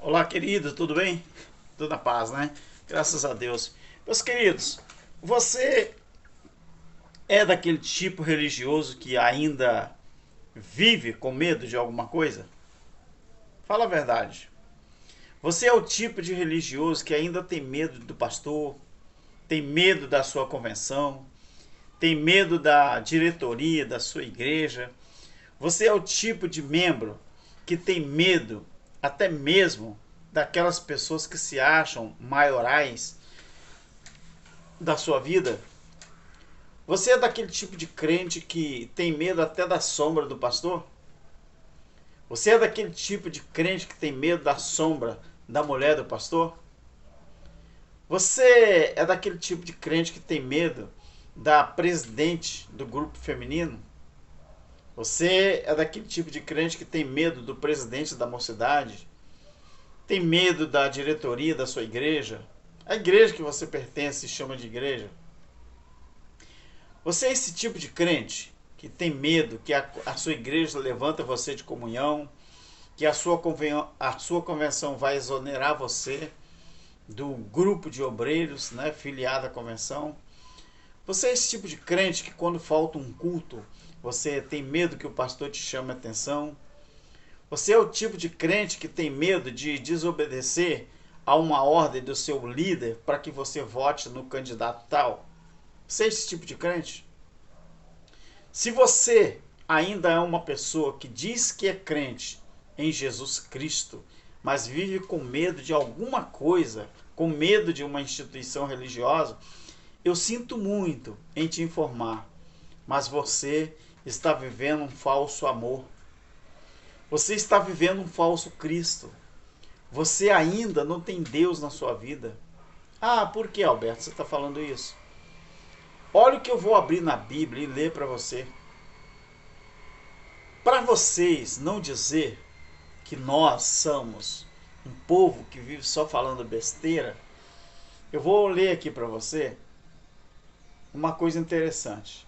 Olá, querido, tudo bem? Tudo na paz, né? Graças a Deus. Meus queridos, você é daquele tipo religioso que ainda vive com medo de alguma coisa? Fala a verdade. Você é o tipo de religioso que ainda tem medo do pastor, tem medo da sua convenção, tem medo da diretoria da sua igreja. Você é o tipo de membro que tem medo até mesmo daquelas pessoas que se acham maiorais da sua vida. Você é daquele tipo de crente que tem medo até da sombra do pastor? Você é daquele tipo de crente que tem medo da sombra da mulher do pastor? Você é daquele tipo de crente que tem medo da presidente do grupo feminino? Você é daquele tipo de crente que tem medo do presidente da mocidade? Tem medo da diretoria da sua igreja? A igreja que você pertence se chama de igreja? Você é esse tipo de crente que tem medo que a sua igreja levanta você de comunhão, que a sua convenção vai exonerar você do grupo de obreiros, né, filiado à convenção? Você é esse tipo de crente que quando falta um culto, você tem medo que o pastor te chame a atenção? Você é o tipo de crente que tem medo de desobedecer a uma ordem do seu líder para que você vote no candidato tal? Você é esse tipo de crente? Se você ainda é uma pessoa que diz que é crente em Jesus Cristo, mas vive com medo de alguma coisa, com medo de uma instituição religiosa, eu sinto muito em te informar, mas você está vivendo um falso amor. Você está vivendo um falso Cristo. Você ainda não tem Deus na sua vida. Ah, por que, Alberto, você está falando isso? Olha o que eu vou abrir na Bíblia e ler para você. Para vocês não dizer que nós somos um povo que vive só falando besteira, eu vou ler aqui para você uma coisa interessante.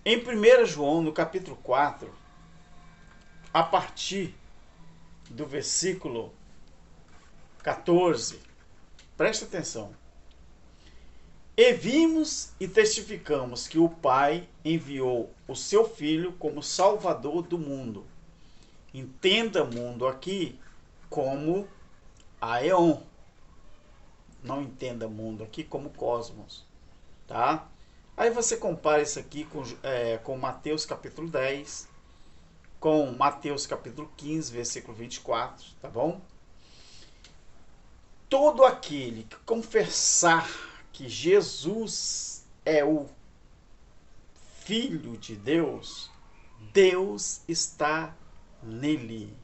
Em 1 João, no capítulo 4, a partir do versículo 14, presta atenção. E vimos e testificamos que o Pai enviou o seu Filho como Salvador do mundo. Entenda mundo aqui como aeon. Não entenda mundo aqui como cosmos. Tá? Aí você compara isso aqui com Mateus capítulo 10, com Mateus capítulo 15, versículo 24, tá bom? Todo aquele que confessar que Jesus é o Filho de Deus, Deus está nele.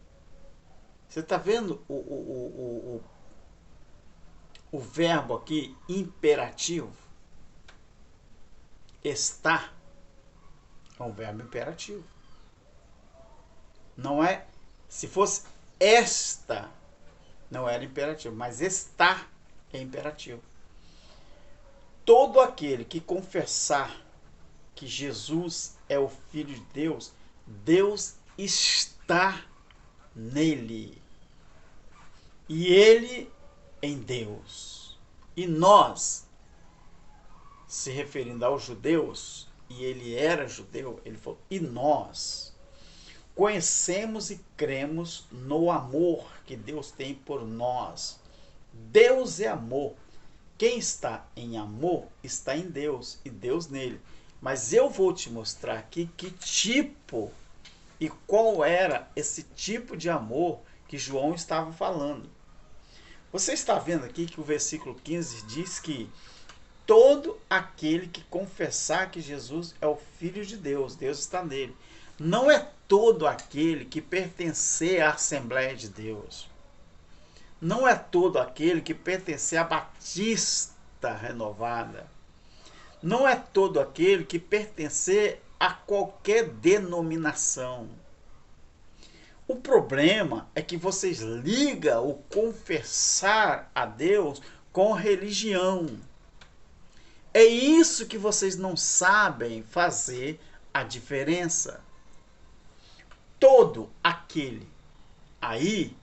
Você está vendo o verbo aqui imperativo? Está é um verbo imperativo. Não é, se fosse esta, não era imperativo, mas está é imperativo. Todo aquele que confessar que Jesus é o Filho de Deus, Deus está nele. E ele em Deus. E nós, se referindo aos judeus, e ele era judeu, ele falou, e nós conhecemos e cremos no amor que Deus tem por nós. Deus é amor. Quem está em amor está em Deus e Deus nele. Mas eu vou te mostrar aqui que tipo e qual era esse tipo de amor que João estava falando. Você está vendo aqui que o versículo 15 diz que todo aquele que confessar que Jesus é o Filho de Deus, Deus está nele. Não é todo aquele que pertencer à Assembleia de Deus. Não é todo aquele que pertencer à Batista Renovada. Não é todo aquele que pertencer a qualquer denominação. O problema é que vocês ligam o confessar a Deus com religião. É isso que vocês não sabem fazer a diferença. Todo aquele Aí,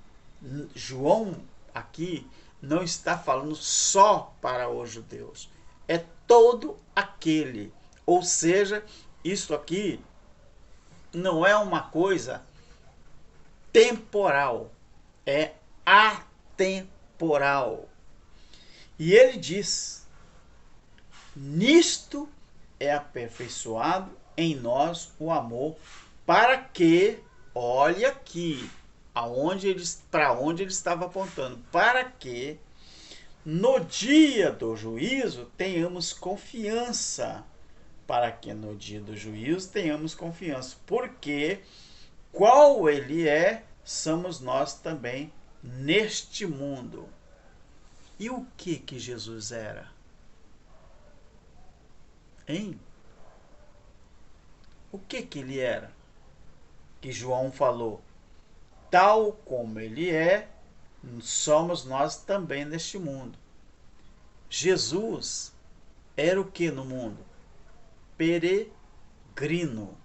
João aqui não está falando só para os judeus, é todo aquele. Ou seja, isso aqui não é uma coisa temporal, é atemporal. E ele diz: nisto é aperfeiçoado em nós o amor, para que, olha aqui, para onde ele estava apontando, para que no dia do juízo tenhamos confiança. Para que no dia do juízo tenhamos confiança. Porque qual ele é, somos nós também neste mundo. E o que Jesus era? Hein? O que ele era? Que João falou: tal como ele é, somos nós também neste mundo. Jesus era o que no mundo? Peregrino.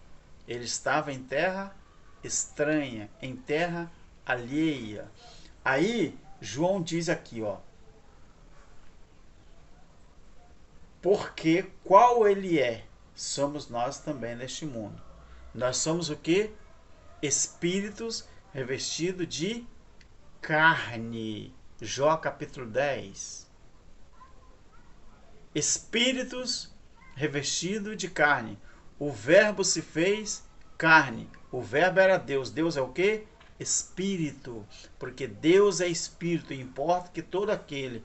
Ele estava em terra estranha, em terra alheia. Aí João diz aqui, ó: porque qual ele é, somos nós também neste mundo. Nós somos o que? Espíritos revestidos de carne. Jó capítulo 10. Espíritos revestidos de carne. O verbo se fez carne. O verbo era Deus. Deus é o que? Espírito. Porque Deus é espírito. Importa que todo aquele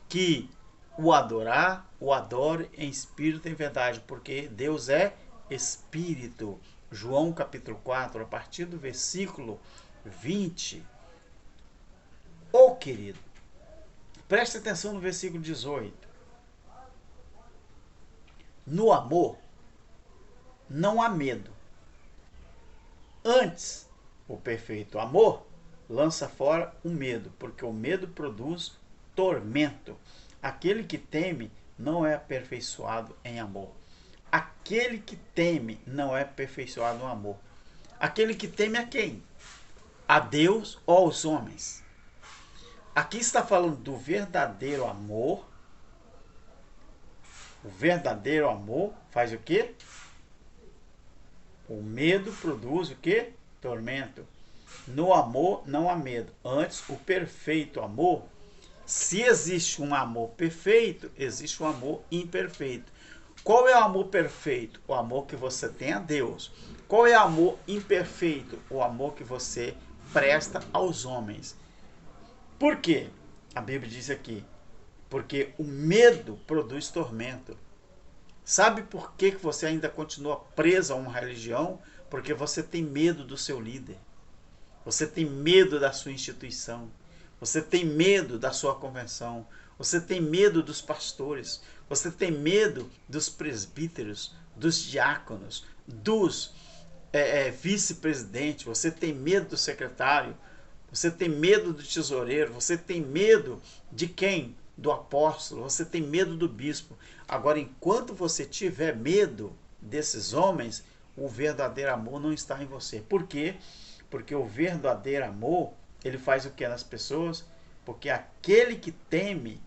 que o adorar, o adore em espírito e em verdade. Porque Deus é espírito. João capítulo 4, a partir do versículo 20. Ô querido, preste atenção no versículo 18. No amor não há medo. Antes, o perfeito amor lança fora o medo, porque o medo produz tormento. Aquele que teme não é aperfeiçoado em amor. Aquele que teme não é aperfeiçoado no amor. Aquele que teme a quem? A Deus ou aos homens? Aqui está falando do verdadeiro amor. O verdadeiro amor faz o quê? O medo produz o quê? Tormento. No amor não há medo. Antes, o perfeito amor. Se existe um amor perfeito, existe um amor imperfeito. Qual é o amor perfeito? O amor que você tem a Deus. Qual é o amor imperfeito? O amor que você presta aos homens. Por quê? A Bíblia diz aqui: porque o medo produz tormento. Sabe por que você ainda continua preso a uma religião? Porque você tem medo do seu líder. Você tem medo da sua instituição. Você tem medo da sua convenção. Você tem medo dos pastores. Você tem medo dos presbíteros, dos diáconos, dos vice-presidentes. Você tem medo do secretário. Você tem medo do tesoureiro. Você tem medo de quem? Do apóstolo. Você tem medo do bispo. Agora, enquanto você tiver medo desses homens, o verdadeiro amor não está em você. Por quê? Porque o verdadeiro amor, ele faz o que nas pessoas? Porque aquele que teme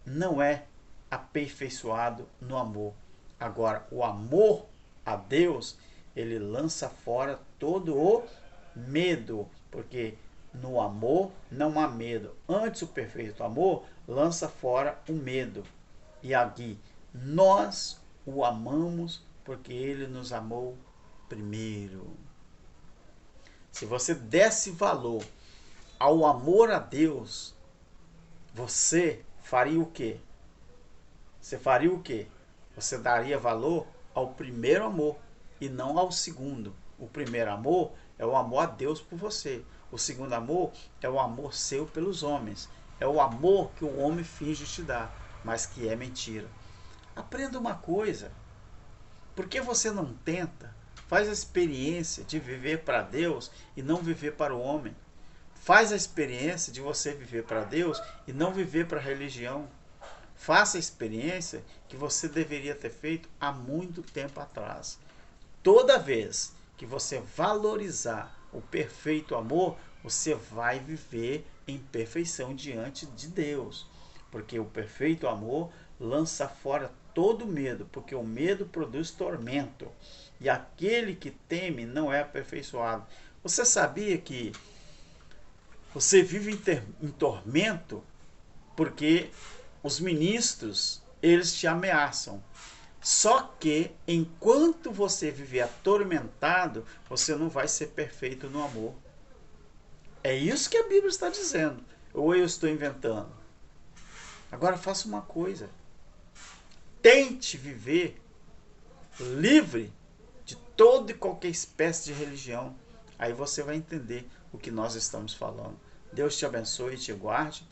não é aperfeiçoado no amor. Agora, o amor a Deus, ele lança fora todo o medo, porque no amor não há medo. Antes, o perfeito amor lança fora o medo. E aqui, nós o amamos porque ele nos amou primeiro. Se você desse valor ao amor a Deus, você faria o quê? Você faria o quê? Você daria valor ao primeiro amor e não ao segundo. O primeiro amor é o amor a Deus por você. O segundo amor é o amor seu pelos homens. É o amor que o homem finge te dar, mas que é mentira. Aprenda uma coisa. Por que você não tenta? Faz a experiência de viver para Deus e não viver para o homem. Faz a experiência de você viver para Deus e não viver para a religião. Faça a experiência que você deveria ter feito há muito tempo atrás. Toda vez que você valorizar o perfeito amor, você vai viver em perfeição diante de Deus. Porque o perfeito amor lança fora todo medo, porque o medo produz tormento. E aquele que teme não é aperfeiçoado. Você sabia que você vive em tormento porque os ministros, eles te ameaçam. Só que enquanto você viver atormentado, você não vai ser perfeito no amor. É isso que a Bíblia está dizendo. Ou eu estou inventando? Agora faça uma coisa. Tente viver livre de toda e qualquer espécie de religião. Aí você vai entender o que nós estamos falando. Deus te abençoe e te guarde.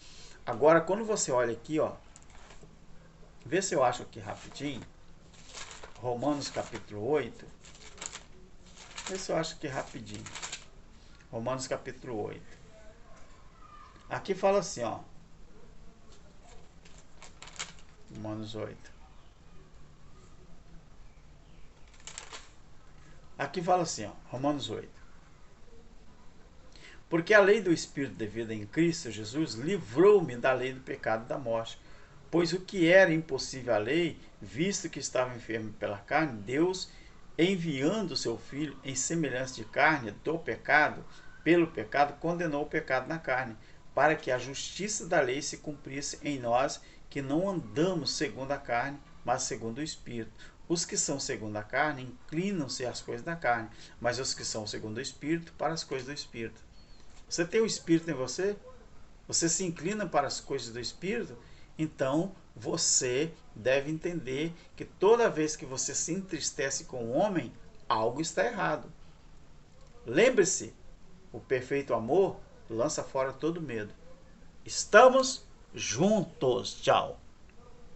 Agora, quando você olha aqui, ó, vê se eu acho aqui rapidinho. Romanos capítulo 8. Vê se eu acho aqui rapidinho. Romanos capítulo 8. Aqui fala assim, ó. Romanos 8. Aqui fala assim, ó, Romanos 8. Porque a lei do Espírito de vida em Cristo Jesus livrou-me da lei do pecado e da morte. Pois o que era impossível à lei, visto que estava enfermo pela carne, Deus, enviando o seu Filho em semelhança de carne do pecado, pelo pecado, condenou o pecado na carne, para que a justiça da lei se cumprisse em nós, que não andamos segundo a carne, mas segundo o Espírito. Os que são segundo a carne inclinam-se às coisas da carne, mas os que são segundo o Espírito, para as coisas do Espírito. Você tem o Espírito em você? Você se inclina para as coisas do Espírito? Então, você deve entender que toda vez que você se entristece com o homem, algo está errado. Lembre-se, o perfeito amor lança fora todo medo. Estamos juntos. Tchau.